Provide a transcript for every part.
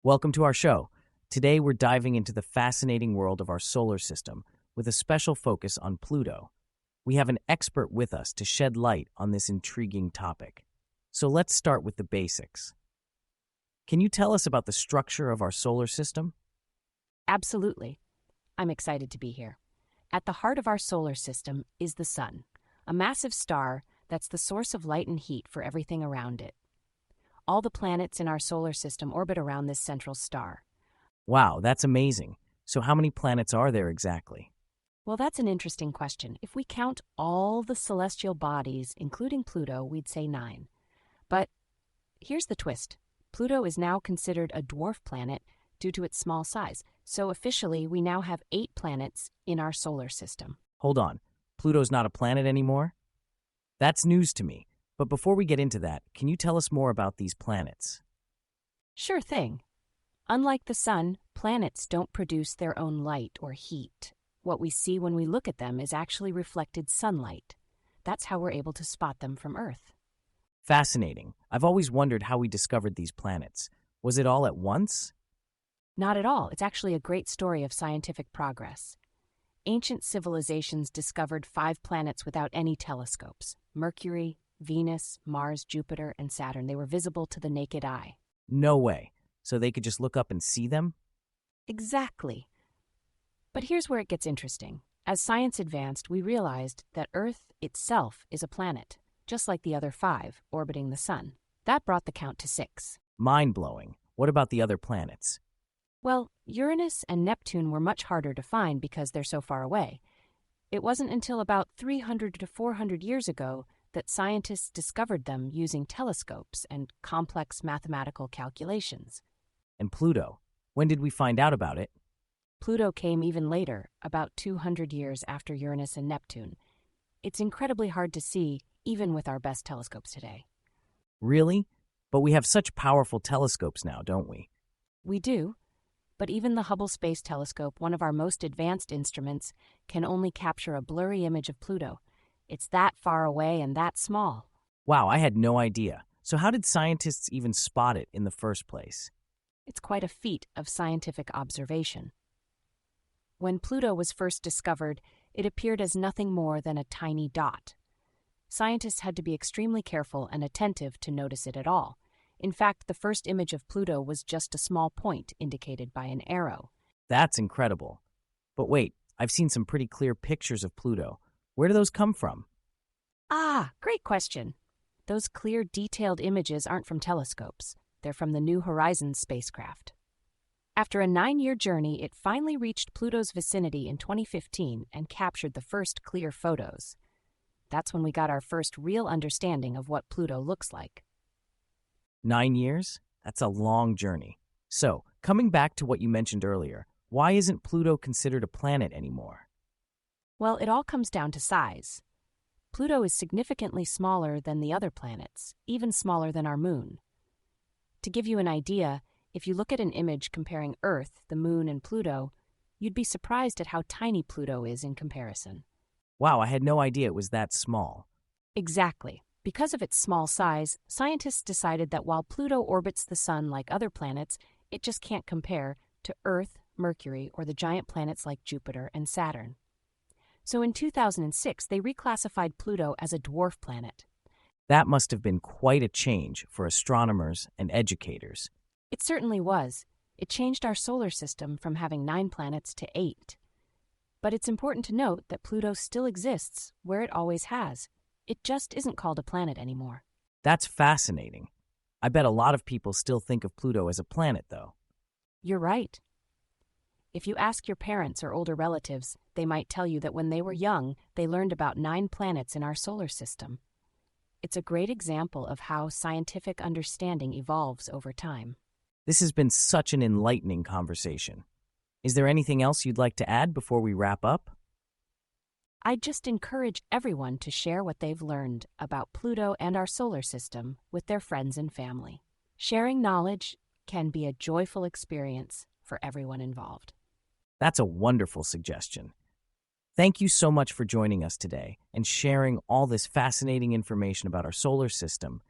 Welcome to our show. Today we're diving into the fascinating world of our solar system with a special focus on Pluto. We have an expert with us to shed light on this intriguing topic. So let's start with the basics. Can you tell us about the structure of our solar system? Absolutely. I'm excited to be here. At the heart of our solar system is the Sun, a massive star that's the source of light and heat for everything around it. All the planets in our solar system orbit around this central star. Wow, that's amazing. So how many planets are there exactly? Well, that's an interesting question. If we count all the celestial bodies, including Pluto, we'd say 9. But here's the twist. Pluto is now considered a dwarf planet due to its small size. So officially, we now have 8 planets in our solar system. Hold on, Pluto's not a planet anymore? That's news to me. But before we get into that, can you tell us more about these planets? Sure thing. Unlike the Sun, planets don't produce their own light or heat. What we see when we look at them is actually reflected sunlight. That's how we're able to spot them from Earth. Fascinating. I've always wondered how we discovered these planets. Was it all at once? Not at all. It's actually a great story of scientific progress. Ancient civilizations discovered 5 planets without any telescopes: Mercury, Venus, Mars, Jupiter, and Saturn. They were visible to the naked eye. No way. So they could just look up and see them? Exactly. But here's where it gets interesting. As science advanced, we realized that Earth itself is a planet, just like the other 5 orbiting the Sun. That brought the count to 6. Mind-blowing. What about the other planets? Well, Uranus and Neptune were much harder to find because they're so far away. It wasn't until about 300 to 400 years ago that scientists discovered them using telescopes and complex mathematical calculations. And Pluto? When did we find out about it? Pluto came even later, about 200 years after Uranus and Neptune. It's incredibly hard to see, even with our best telescopes today. Really? But we have such powerful telescopes now, don't we? We do, but even the Hubble Space Telescope, one of our most advanced instruments, can only capture a blurry image of Pluto. It's that far away and that small. Wow, I had no idea. So how did scientists even spot it in the first place? It's quite a feat of scientific observation. When Pluto was first discovered, it appeared as nothing more than a tiny dot. Scientists had to be extremely careful and attentive to notice it at all. In fact, the first image of Pluto was just a small point indicated by an arrow. That's incredible. But wait, I've seen some pretty clear pictures of Pluto. Where do those come from? Great question. Those clear, detailed images aren't from telescopes. They're from the New Horizons spacecraft. After a 9-year journey, it finally reached Pluto's vicinity in 2015 and captured the first clear photos. That's when we got our first real understanding of what Pluto looks like. 9 years? That's a long journey. So, coming back to what you mentioned earlier, why isn't Pluto considered a planet anymore? Well, it all comes down to size. Pluto is significantly smaller than the other planets, even smaller than our moon. To give you an idea, if you look at an image comparing Earth, the moon, and Pluto, you'd be surprised at how tiny Pluto is in comparison. Wow, I had no idea it was that small. Exactly. Because of its small size, scientists decided that while Pluto orbits the Sun like other planets, it just can't compare to Earth, Mercury, or the giant planets like Jupiter and Saturn. So in 2006, they reclassified Pluto as a dwarf planet. That must have been quite a change for astronomers and educators. It certainly was. It changed our solar system from having 9 planets to 8. But it's important to note that Pluto still exists where it always has. It just isn't called a planet anymore. That's fascinating. I bet a lot of people still think of Pluto as a planet, though. You're right. If you ask your parents or older relatives, they might tell you that when they were young, they learned about 9 planets in our solar system. It's a great example of how scientific understanding evolves over time. This has been such an enlightening conversation. Is there anything else you'd like to add before we wrap up? I'd just encourage everyone to share what they've learned about Pluto and our solar system with their friends and family. Sharing knowledge can be a joyful experience for everyone involved. That's a wonderful suggestion. Thank you so much for joining us today and sharing all this fascinating information about our solar system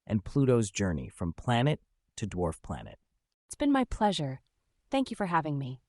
and Pluto's journey from planet to dwarf planet. It's been my pleasure. Thank you for having me.